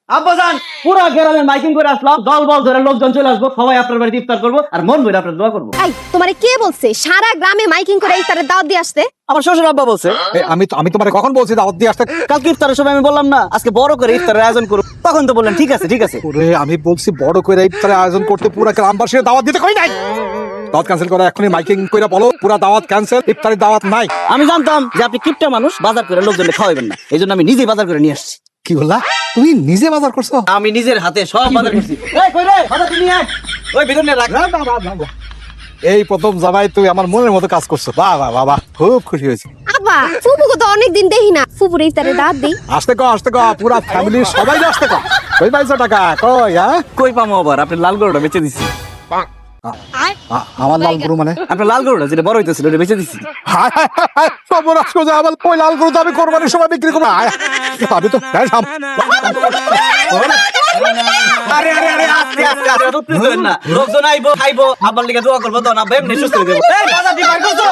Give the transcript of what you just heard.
আব্বাজান পুরো গ্রামে মাইকিং করে আসলাম, দল বল ধরে লোকজন চলে আসবো, সবাই আপনার বাড়িতে ইফতার করবো আর মন ভরে আপনার দোয়া করবো। এই তোমারে কে বলছে সারা গ্রামে মাইকিং করে ইফতারের দাওয়াত দিয়ে আসতে? আমার শ্বশুর আব্বা বলছে। আমি তোমারে কখন বলছি দাওয়াত দিয়ে আসতে? কালকে ইফতারের সময় আমি বললাম না আজকে বড় করে ইফতারের আয়োজন করব, তখন তো বললেন ঠিক আছে ঠিক আছে। ওরে আমি বলছি বড় করে ইফতারের আয়োজন করতে, পুরো গ্রামবাসীর দাওয়াত দিতে কই নাই। দাওয়াত ক্যান্সেল করে এখনই মাইকিং করে বলো পুরো দাওয়াত ক্যান্সেল, ইফতারের দাওয়াত নাই। আমি জানতাম যে আপনি কিপটা মানুষ, বাজার করে লোকজনকে খাওয়াবেন না, এই জন্য আমি নিজেই বাজার করে নিয়ে আসছি। কি বললা? তুমি নিজে বাজার করছো? আমি নিজের হাতে সব বাজার করছি। এই কই রে বাজার তুমি আয়, ওই ভিতর নিয়ে রাখ। এই প্রথম জামাই তুই আমার মনের মতো কাজ করছো। বাহ বাহ বাবা, খুব খুশি হয়েছি। আব্বা ফুপুকে তো অনেকদিন দেখি না, ফুপুর ইফতারের দাওয়াত দেই। আসতে কো পুরা ফ্যামিলির সবাই আসতে কো। কই পাইছো টাকা? কই কই পামো আবার? আপনি লাল গরুটা বেচে দিছি। আমার লাল গরু মানে? আপনার লাল গরুটা যেটা বড় হইতেছিল ওটা বেচে দিছি। সর্বনাশ করে আমার কই লাল গরু তো আমি কোরবানির সময় বিক্রি করবো। আমি তো আরে আরে আরে আস্তে আস্তে আস্তে উঠতে দেবেন না, লোকজন আইবো খাইবো, আব্বার লিগে দোয়া করবো, তো না এমনি সুস্থ হয়ে যাবো। এই বাজার দি বাইর করছো।